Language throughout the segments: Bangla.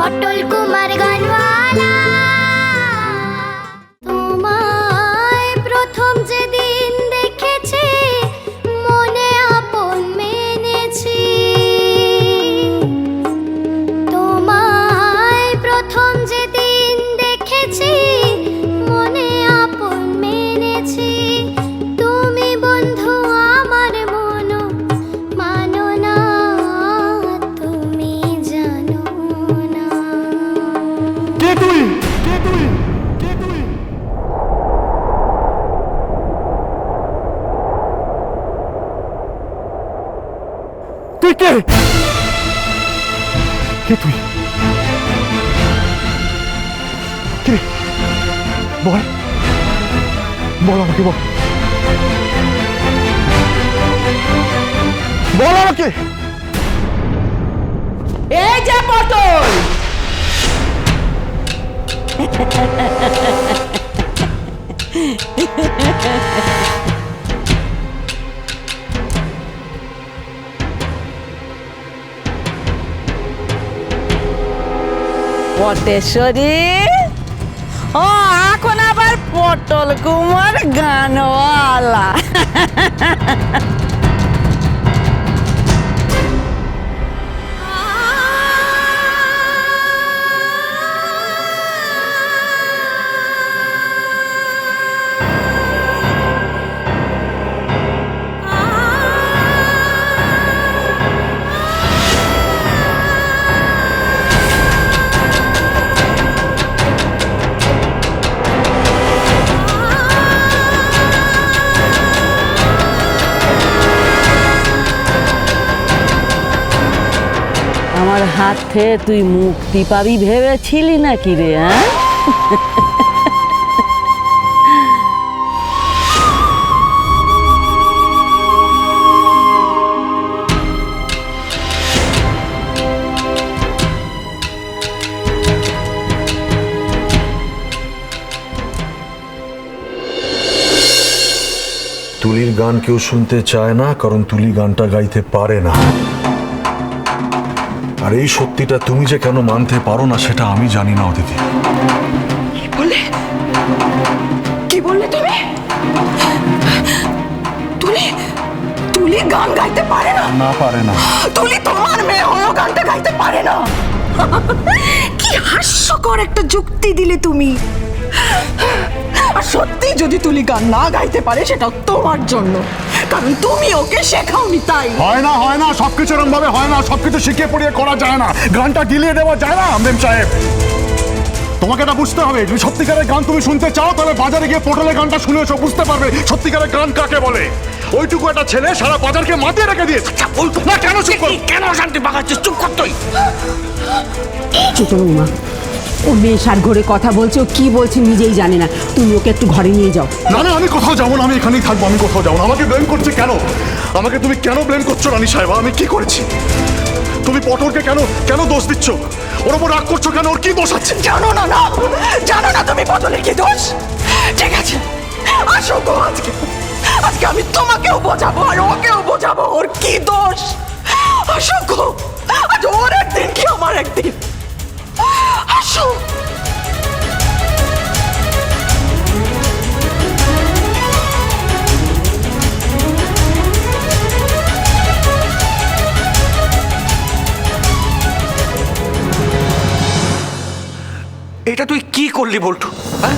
পটল কুমার গানওয়ালা। তোমায় প্রথম যেদিন দেখেছি মনে আপন মেনেছি, তোমায় প্রথম যেদিন দেখেছি মনে আপন মেনেছি। তুমি বন্ধু আমার মন মানো না, তুমি জানো না। কে তুই? কে তুই? কে তুই? তুই কে? কে তুই? কে? বল, বল আমাকে, বল, বল আমাকে। এই যে পটল, পটেশ্বরী, ও এখন আবার পটল কুমার গানওয়ালা। আমার হাত থেকে তুই মুক্তি পাবি ভেবেছিলি নাকি রে? হ্যাঁ, তুলির গান কেউ শুনতে চায় না, কারণ তুলি গানটা গাইতে পারে না। আর এই সত্যিটা তুমি যে কেন মানতে পারো না সেটা আমি জানি না অদিতি। কি বললে তুমি? তুলি তুলি গান গাইতে পারে না? না, পারে না। তুলি তোমার মেয়ে হয়েও গানটা গাইতে পারে না? কি হাস্যকর একটা যুক্তি দিলে তুমি। আর সত্যি যদি তুলি গান না গাইতে পারে সেটা তোমার জন্য, কারণ তুমি ওকে শেখাওনি। তাই হয় না, হয় না, সবকিছু এরকম ভাবে হয় না, সবকিছু শিখিয়ে পড়িয়ে করা যায় না, গানটা গিলিয়ে দেওয়া যায় না। আমদেম সাহেব, তোমাকে এটা বুঝতে হবে। যদি সত্যিকারের গান তুমি শুনতে চাও তাহলে বাজারে গিয়ে পটলের গানটা শুনে এসো, বুঝতে পারবে সত্যিকারের গান কাকে বলে। ওইটুকু একটা ছেলে সারা বাজারকে মাতিয়ে রেখে দিয়েছে। না, কেন চুপ কর? কেন শান্তি পাকাচ্ছিস? চুপ কর তুই। ছোট বৌমা, ও মেয়ে সার ঘরে কথা বলছে, ও কি বলছে নিজেই জানে না। তুমি ওকে একটু ঘরে নিয়ে যাও। না না, আমি কোথাও যাবো না, আমি এখানেই থাকবো, আমি কোথাও যাবো না। আমাকে ব্লেম করছে কেন? আমাকে তুমি কেন ব্লেম করছো রানী সাহেবা? আমি কি করেছি? তুমি পটলকে কেন কেন দোষ দিচ্ছ? ওর ওপর রাগ করছো কেন? ওর কি দোষ আছে? জানো না, না জানো না তুমি পটলের কি দোষ। ঠিক আছে, আসো গো, আজকে আজকে আমি তোমাকেও বোঝাবো আর ওকেও বোঝাবো ওর কি দোষ। আসো গো, আজ ওর একদিন কি আমার একদিন। আসো। এটা তুই কি করলি বলটু? হ্যাঁ,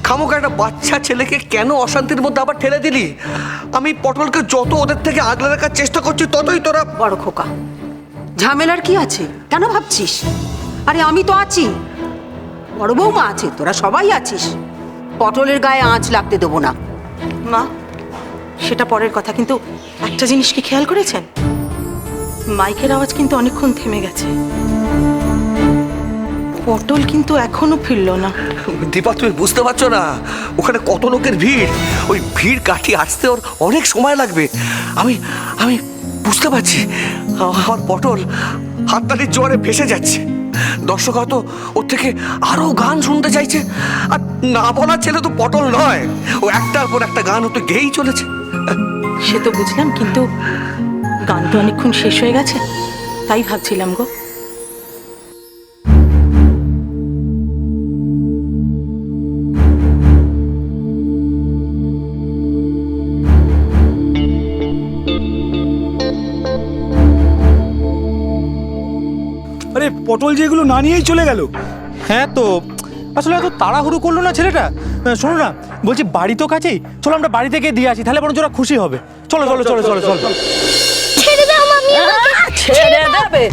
খামোকা একটা বাচ্চা ছেলেকে কেন অশান্তির মধ্যে আবার ঠেলে দিলি? আমি পটলকে যত ওদের থেকে আগলে রাখার চেষ্টা করছি ততই তোরা। বড় খোকা, ঝামেলার কি আছে? কেন ভাবছিস? আরে আমি তো আছি, বড় বৌমা আছে, তোরা সবাই আছিস। পটলের গায়ে আঁচ লাগতে দেবো না। মা, সেটা পরের কথা, কিন্তু একটা জিনিস কি খেয়াল করেছেন? মাইকের আওয়াজ কিন্তু অনেকক্ষণ থেমে গেছে। পটল কিন্তু এখনো ফিরল না। দীপা, তুমি বুঝতে পারছো না ওখানে কত লোকের ভিড়? ওই ভিড় কাটিয়ে আসতে ওর অনেক সময় লাগবে। আমি আমি বুঝতে পারছি আমার পটল হাততালির জোয়ারে ভেসে যাচ্ছে। দর্শক হয়তো ওর থেকে আরো গান শুনতে চাইছে। আর না বলা ছেলে তো পটল নয়, ও একটার পর একটা গান ও তো গেয়েই চলেছে। সে তো বুঝলাম, কিন্তু গান তো অনেকক্ষণ শেষ হয়ে গেছে, তাই ভাবছিলাম গো। আরে পটল যেগুলো না নিয়েই চলে গেল। হ্যাঁ তো আসলে এত তাড়াহুড়ো করলো না ছেলেটা। শোনো না, বলছি বাড়ি তো কাছেই, চলো আমরা বাড়ি থেকে দিয়ে আসি, তাহলে বরঞ্চ ওরা খুশি হবে। চলো চলো চলো চলো চলো। ছেড়ে দাও মামি আমাকে, ছেড়ে দেবে?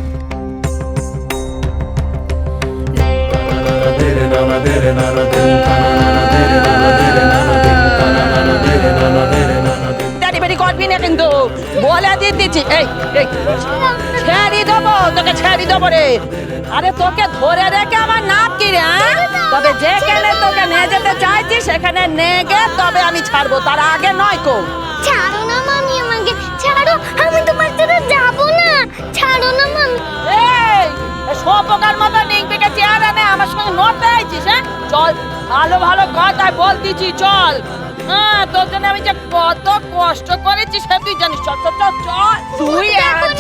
ডেলিভারি করবি না কিন্তু বলে দিয়ে দিচ্ছি। এই এই ছেড়ে দেবো, তোকে ছেড়ে দেবো রে। আরে তোকে ধরে রেখে আমার নাম কি রে? তবে যেখানে তোকে নিয়ে যেতে চাইছি সেখানে নিয়ে গে, তবে আমি ছাড়বো, তার আগে নয় কো। ছাড়ো না মামি আমাকে, ছাড়ো, আমি তোমার সাথে যাবো না, ছাড়ো না মামি। এই সপকার মতো নিংপিকে চেহারা নে আমার সঙ্গে নড়তে আইছিস? হ্যাঁ চল, ভালো ভালো কথা বলতেছি, চল। হ্যাঁ তোর জন্য আমি যে কত কষ্ট করেছি সে তুই জানিস। চল চল চল চল, তুই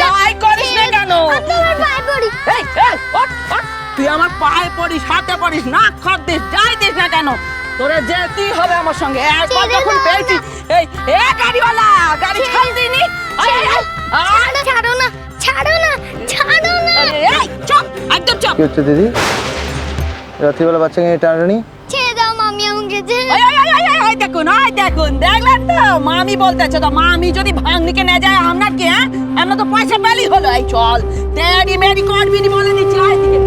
যাই করিস না কেন। তোমার পায়ে পড়ি। এই এই ওঠ ওঠ, তুই আমার পায়ে পড়িস, হাতে পড়িস, নাক খত দিস, যাই দিস না কেন, তোরা যেতেই হবে আমার সঙ্গে। একবার যখন পেয়েছি এই গাড়িওয়ালা গাড়ি ছাড় দিনি। ছাড়ো না, ছাড়ো না, ছাড়ো না। এই চুপ, একদম চুপ। কি হচ্ছে দিদি? রাত্রিবেলা বাচ্চাকে নিয়ে টানাটানি? ছেড়ে দাও মামি আমাকে, ছেড়ে ওই দেখুন, দেখলেন তো মামি বলতেছে, তো মামি যদি ভাঙনিকে নিয়ে যায় আপনার কি? হ্যাঁ আমরা তো পয়সা পেলি হলো। এই চল, তেরি মেরি করবি নি বলে দিচ্ছি। আয় দিকে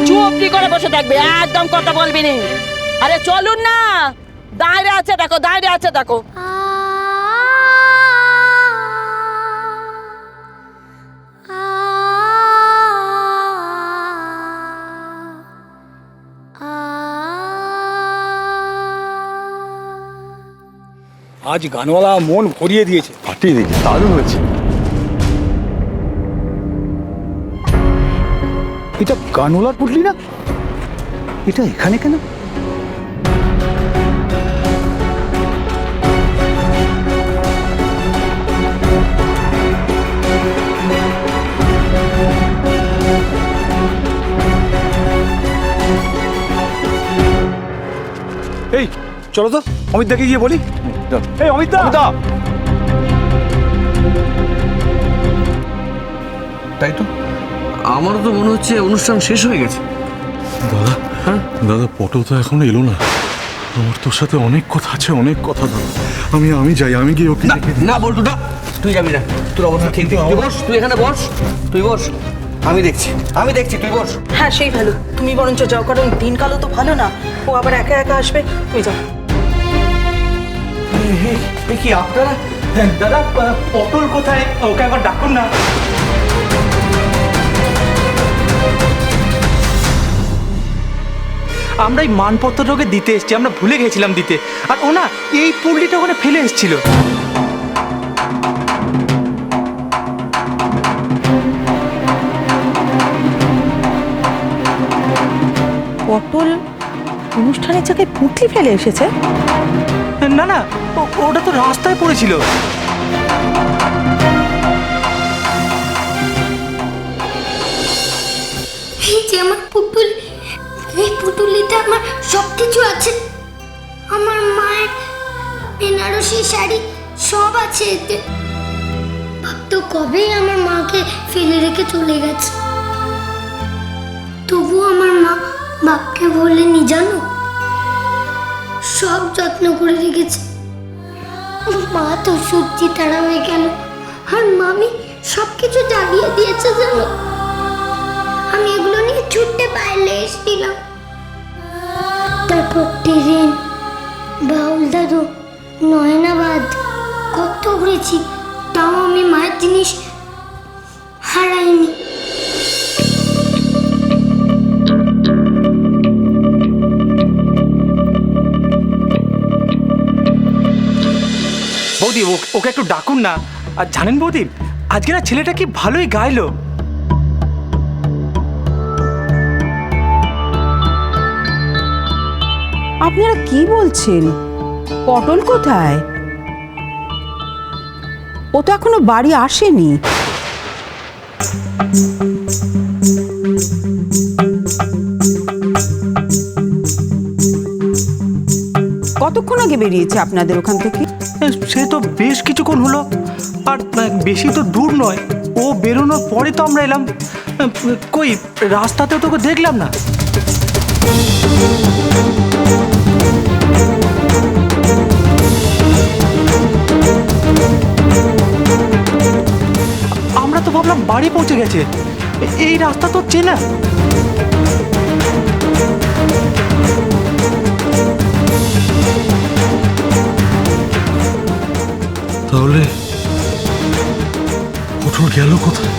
চুপটি করে বসে থাকবে, একদম কথা বলবি নি। আরে চলুন না, দাঁড়িয়ে আছে দেখো, দাঁড়িয়ে আছে দেখো। আজ গানওয়ালা মন ভরিয়ে দিয়েছে। ফাটিয়ে দিয়েছে, দারুণ হয়েছে। এটা গানওয়ালার পুটলি না? এটা এখানে কেন? এই চলো তো অমিত দাকে গিয়ে বলি। এই অমিত দা, তাই তো আমারও তো মনে হচ্ছে অনুষ্ঠান শেষ হয়ে গেছে। দাদা, হ্যাঁ দাদা, পটল তো এখনো এলো না। আমার তোর সাথে অনেক কথা আছে, অনেক কথা দাদা। আমি যাই, আমি গিয়ে ওকে দেখে দিই। না বলটু না, তুই যাবি না, তোর অবস্থা ঠিক নেই। তুই বস, তুই এখানে বস, তুই বস, আমি দেখছি, তুই বস। হ্যাঁ সেই ভালো, তুমি বরঞ্চ যাও, কারণ দিনকালও তো ভালো না, ও আবার একা একা আসবে, তুমি যাও। কি আপনারা? দাদা পটল কোথায়? ওকে একবার ডাকুন না। আমরা এই মানপত্রটা ওকে দিতে এসেছি, আমরা ভুলে গেছিলাম দিতে। আর ও না এই পুল্লিটা ওখানে ফেলে এসেছিল। পটল অনুষ্ঠানের জায়গায় পুঁটলি ফেলে এসেছে? না না, ওটা তো রাস্তায় পড়েছিল। এই যে আমার পুতুল, এই পুতুলিতে আমার সব কিছু আছে। আমার মায়ের বেনারসি শাড়ি সব আছে এতে। ভাবতো কবেই আমার মাকে ফেলে রেখে চলে গেছে, তবুও আমার মা বাপকে বলেনি জানো, সব যত্ন করে রেখেছে। মা তো সত্যি তারা হয়ে গেল, আর মামি সব কিছু জ্বালিয়ে দিয়েছে জানো। আমি এগুলো নিয়ে ছুটতে বাইরে এসেছিলাম, তারপর ট্রেন, বাউল দাদু, নয়নাবাদ, কত ঘুরেছি, তাও আমি মায়ের জিনিস হারাইনি। বৌদি ওকে একটু ডাকুন না। আর জানেন বৌদি, আজকে না ছেলেটা কি ভালোই গাইলো। আপনারা কি বলছেন? পটল কোথায়? ও তো এখনো বাড়ি আসেনি। কতক্ষণ আগে বেরিয়েছে আপনাদের ওখান থেকে? সে তো বেশ কিছুক্ষণ হলো, আর বেশি তো দূর নয়। ও বেরোনোর পরে তো আমরা এলাম। কই রাস্তাতেও তোকে দেখলাম না। আমরা তো ভাবলাম বাড়ি পৌঁছে গেছে। এই রাস্তা তো চেনা। তাহলে পটল গেল কোথায়?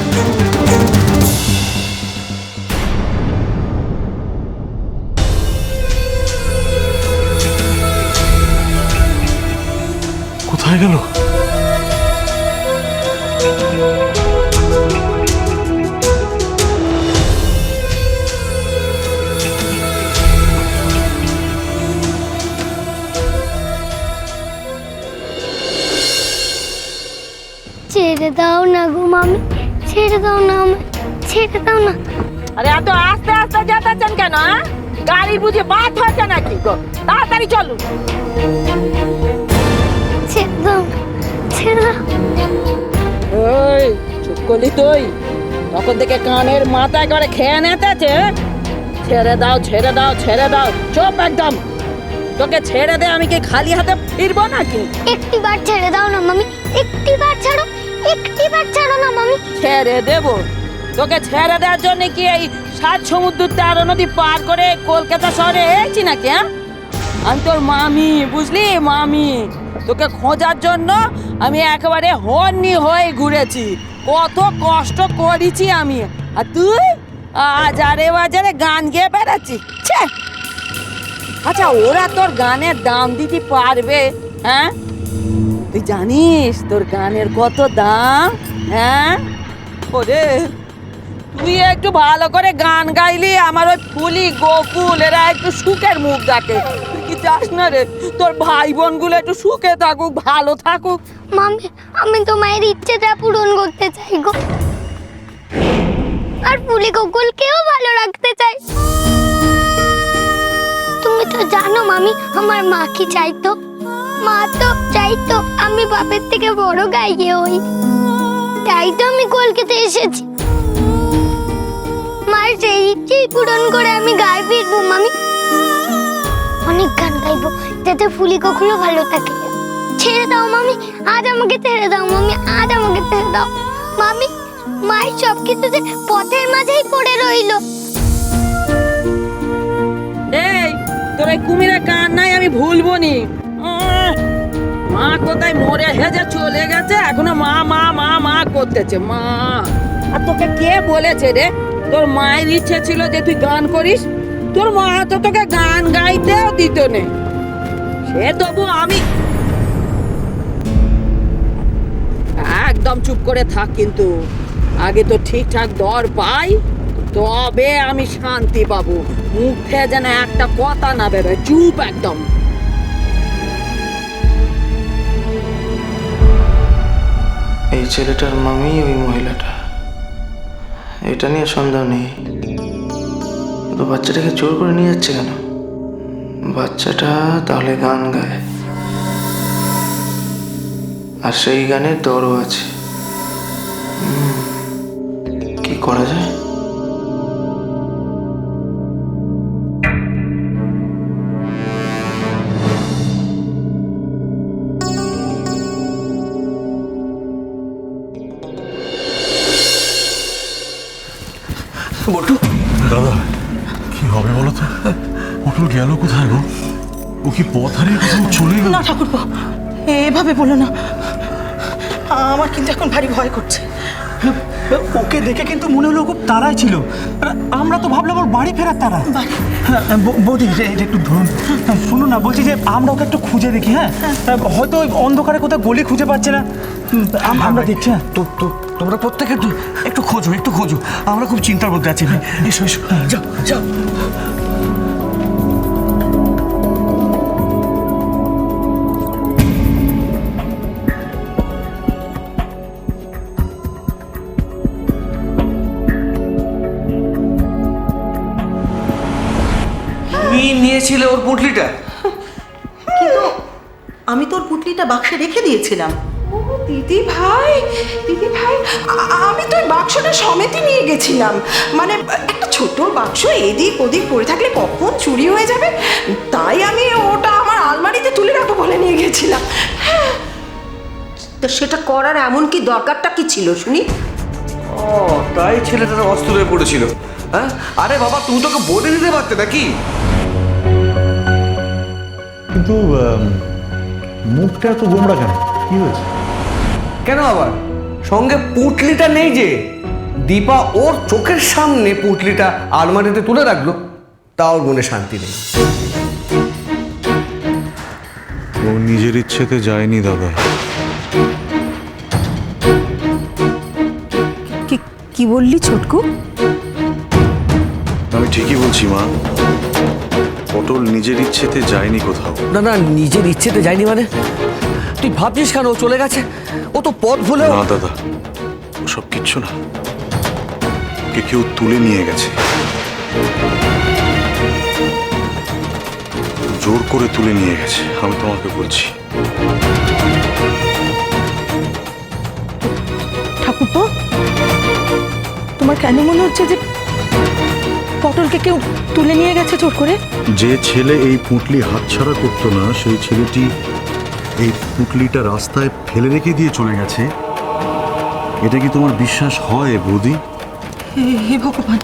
কোথায় গেল? ছেড়ে দাও না গো মামি, ছেড়ে দাও না আমায়, ছেড়ে দাও না। আরে এত আস্তে আস্তে যেতেছেন কেন? গাড়ি বুঝে বাদ হয়েছে নাকি গো? তাড়াতাড়ি চলুন। ছেড়ে দাও না, ছেড়ে দাও। ওই চুপ করলি তুই? তখন থেকে কানের মাথায় করে খেয়ে নেতেছে। ছেড়ে দাও, ছেড়ে দাও, ছেড়ে দাও। চুপ একদম। তোকে ছেড়ে দে, আমি কি খালি হাতে ফিরবো নাকি? একটিবার ছেড়ে দাও না মামি, একটিবার ছাড়ো, একটিবার ছাড়ো না মামি। ছেড়ে দেব? তোকে ছেড়ে দেওয়ার জন্য কি এই 7 সমুদ্র 13 নদী পার করে কলকাতা শহরে এসেছি নাকি? হ্যাঁ, আমি তোর মামি, বুঝলি? মামি, তোকে খোঁজার জন্য আমি একেবারে হন্যি হয়ে ঘুরেছি। কত কষ্ট করেছি আমি, আর তুই আজারে বাজারে গান গেয়ে বেড়াচ্ছিস। ছে! আচ্ছা, ওরা তোর গানের দাম দিতে পারবে? হ্যাঁ, তুই জানিস তোর গানের কত দাম? হ্যাঁ, ওরে তুই একটু ভালো করে গান গাইলি আমার ওই ফুলি গোকুল এরা একটু সুখের মুখ দেখে। তুই কি চাস না রে তোর ভাই বোনগুলো একটু সুখে থাকুক, ভালো থাকুক? মামি, আমি তো মায়ের ইচ্ছেটা পূরণ করতে চাই গো, আর ফুলি গোকুলকেও ভালো রাখতে চাই। তুমি তো জানো মামি, আমার মা কি চাইতো? মা তো চাইতো আমি বাপের থেকে বড় গাইয়ে হই। তাই তো আমি কলকাতায় এসেছি। মার সেই ইচ্ছেই পূরণ করে আমি গায়ে ফিরবো মামি। অনেক গান গাইবো যাতে ফুলি গোকুলও ভালো থাকে। ছেড়ে দাও মামি, আজ আমাকে ছেড়ে দাও মামি, আজ আমাকে ছেড়ে দাও মামি। মায়ের সবকিছু যে পথের মাঝেই পড়ে রইলো। এই তোর এই কুমিরের কান্নাই আমি ভুলবো নি। মা কোথায় মরে হেজে চলে গেছে, এখনো মা মা মা মা করতেছে মা। আর তোকে কে বলেছে রে তোর মায়ের ইচ্ছে ছিল যে তুই গান করিস? তোর মা তো তোকে গান গাইতেও দিত না। সে তবু আমি একদম চুপ করে থাক, কিন্তু আগে তো ঠিকঠাক দর পাই, তবে আমি শান্তি পাবো। মুখ থেকে যেন একটা কথা না বেরোয়। চুপ একদম। এই ছেলেটার মামি ওই মহিলাটা, এটা নিয়ে সন্দেহ নেই। তো বাচ্চাটাকে জোর করে নিয়ে যাচ্ছে কেন? বাচ্চাটা তাহলে গান গায়, আর সেই গানের দরও আছে। কি করা যায়? বটু, দাদা কি হবে বলো তো? পটল গেল কোথায় গো? ও কি পথ হারিয়ে কোথাও চলে গেল? না ঠাকুরপো, এভাবে বলো না, আমার কিন্তু এখন ভারী ভয় করছে। ওকে দেখে কিন্তু মনে হলো খুব তাড়াই ছিল। আমরা তো ভাবলাম ওর বাড়ি ফেরার তারা। বৌদি এটা একটু ধরুন। শুনুন না, বলছি যে আমরা ওকে একটু খুঁজে দেখি। হ্যাঁ, হয়তো ওই অন্ধকারে কোথাও গলি খুঁজে পাচ্ছে না, আমরা দেখছি। হ্যাঁ, তোমরা প্রত্যেকে একটু খোঁজো, একটু খোঁজো। আমরা খুব চিন্তার মধ্যে আছি। এসো এসো, যাও যাও। নিয়েছিলে ওর পুঁটলিটা? কিন্তু আমি তোর পুটলিটা বাক্সে রেখে দিয়েছিলাম। দিদি ভাই আমি তো ওই বাক্সটা সমেতই নিয়ে গেছিলাম। মানে একটা ছোট বাক্স এদিক ওদিক পড়ে থাকলে কখন চুরি হয়ে যাবে, তাই আমি ওটা আমার আলমারিতে তুলে রাখবো বলে নিয়ে গেছিলাম। তা সেটা করার এমন কি দরকারটা কি ছিল শুনি? ও তাই ছেলেটা অস্থির হয়ে পড়েছিল। হ্যাঁ, আরে বাবা তুমি তোকে বলে দিতে পারতে নাকি? কিন্তু মুখটা এত গোমড়া কেন? কি হয়েছে? কেন আবার? সঙ্গে পুঁটলিটা নেই যে। দীপা ওর চোখের সামনে পুঁটলিটা আলমারিতে তুলে রাখলো, তা ওর মনে শান্তি নেই। ও নিজের ইচ্ছেতে যায়নি দাদা। কি বললি ছোটকু? আমি ঠিকই বলছি মা, পটল নিজের ইচ্ছেতে যায়নি কোথাও। না না, নিজের ইচ্ছেতে যায়নি মানে? তুই ভাবছিস কেন ও চলে গেছে? ও তো পথ ভুলে। না দাদা, ওসব কিচ্ছু না। ওকে কেউ তুলে নিয়ে গেছে, জোর করে তুলে নিয়ে গেছে, আমি তোমাকে বলছি। ঠাকুরপো, তোমার কেন মনে হচ্ছে যে পটলকে কেউ তুলে নিয়ে গেছে জোর করে? যে ছেলে এই পুঁটলি হাতছাড়া করতো না, সেই ছেলেটি এই পুঁটলিটা রাস্তায় ফেলে রেখে দিয়ে চলে গেছে। এটা কি তোমার বিশ্বাস হয় বৌদি? হে ভগবান,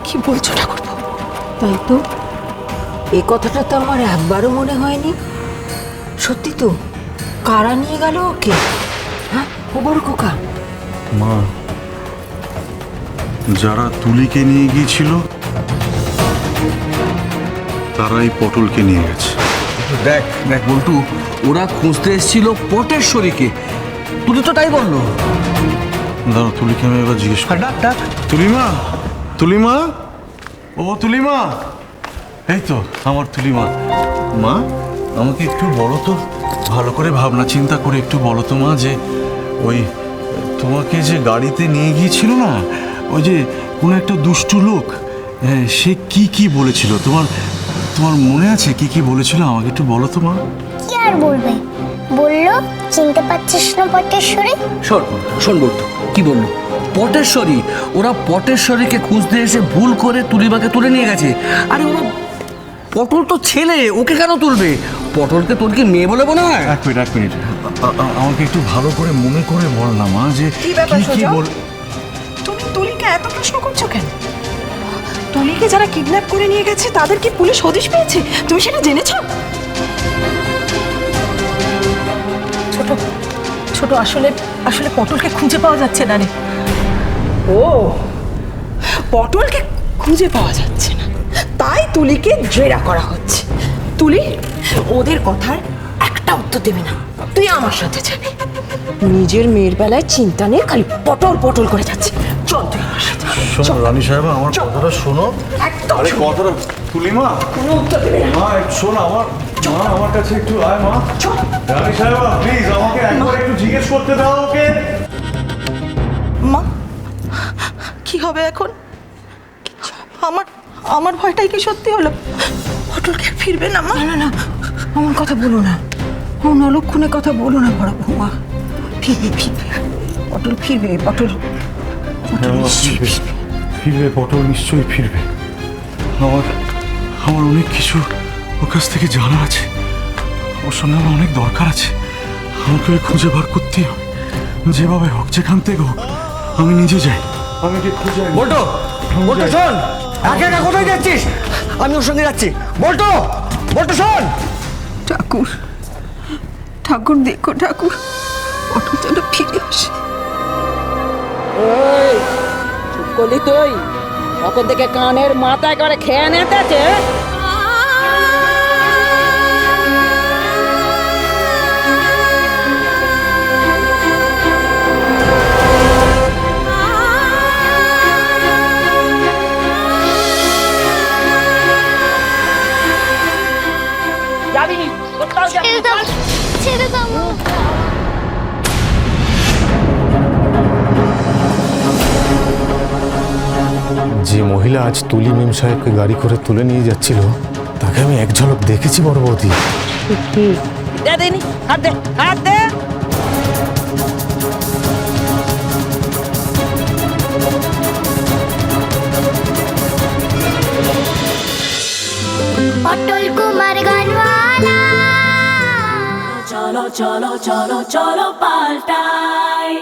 কি বলছো ঠাকুরপো? তাই তো, এই কথাটা তো আমার একবারও মনে হয়নি। সত্যি তো, কারা নিয়ে গেল ওকে? হ্যাঁ, ও বড় খোকা। মা, যারা তুলিকে নিয়ে গিয়েছিল তারাই পটলকে নিয়ে গেছে। দেখ দেখ বল্টু, ওরা খুঁজতে এসেছিল পটেশ্বরীকে, তুই তো তাই বললো। দাঁড়া, তুলিকে আমি এবার জিজ্ঞেস করি। ডাক। তুলিমা, তুলিমা, ও তুলিমা, এই তো আমার তুলিমা। মা, আমাকে একটু বলো তো, ভালো করে ভাবনা চিন্তা করে একটু বলো তো মা, যে ওই তোমাকে যে গাড়িতে নিয়ে গিয়েছিল না, ওই যে কোনো একটা দুষ্টু লোক, সে কি কি বলেছিল? তোমার মনে আছে কি কি বলেছিল? আমাকে একটু বলো তো মা। কি আর বলবে, বললো চিনতে পারছিস না পটেশ্বরী? শোন বল্টু, কি বললো? পটেশ্বরী, ওরা পটেশ্বরীকে খুঁজতে এসে ভুল করে তুলিমাকে তুলে নিয়ে গেছে। আরে ওরা, পটল তো ছেলে, ওকে কেন তুলবে? পটলকে তোর কি মেয়ে বলে মনে হয়? এক মিনিট, আমাকে একটু ভালো করে মনে করে বল না মা, যে কি ব্যাপার কি সোজা? বল। তুমি তুলিকে এত প্রশ্ন করছো কেন? তুলিকে যারা কিডন্যাপ করে নিয়ে গেছে তাদের কি পুলিশ হদিশ পেয়েছে? তুমি সেটা জেনেছো? ছোট, আসলে পটলকে খুঁজে পাওয়া যাচ্ছে না রে। ও, পটলকে খুঁজে পাওয়া যাচ্ছে না, তাই তুলিকে জেরা করা হচ্ছে। তুলি ওদের কথার একটা উত্তর দেবে না, তুই আমার সাথে যাবি। নিজের মেয়ের বেলায় চিন্তা নেই, খালি পটল পটল করে যাচ্ছে। চল তুই আমার সাথে। শোনো রানী সাহেব, আমার কথাটা শোনো। একদম আরে কথাটা, তুলিমা, কোনো উত্তর দেবে না। মা একটু শোনো, আমার কাছে একটু আয় মা। চল। রানী সাহেব প্লিজ আমাকে একবার একটু জিজ্ঞেস করতে দাও ওকে। মা, কি হবে এখন? আমার ভয়টাই কি সত্যি হলো? পটলকে ফিরবে না মা? না, অমন কথা বলো না, অমন অলক্ষণে কথা বলো না বড় বৌমা। ফিরবে, পটল ফিরবে, পটল ফিরবে, পটল নিশ্চয়ই ফিরবে। আমার অনেক কিছু ওর কাছ থেকে জানা আছে, ওর সঙ্গে আমার অনেক দরকার আছে। আমাকে ওই খুঁজে বার করতেই হবে, যেভাবে হোক, যেখান থেকে হোক, আমি নিজে যাই। আমি কি খুঁজে বল্টু, শোন, একা একা কোথায় যাচ্ছিস? আমি ওর সঙ্গে যাচ্ছি। বল্টু, শোন। ঠাকুর দেখো, ঠাকুর পটল যেন ফিরে আসে। ওই চুপ করলি তুই? তখন থেকে কানের মাথায় করে খেয়ে নেতেছে। যাবি কোথাও যাবি? ছেড়ে দাও মা। যে মহিলা আজ তুলি মেম সাহেবকে গাড়ি করে তুলে নিয়ে যাচ্ছিল, তাকে আমি এক ঝলক দেখেছি বড় বৌদি। দে দিনি, হাত দে, হাত দে। পটল কুমার গানওয়ালা। চলো চলো চলো চলো পাল্টাই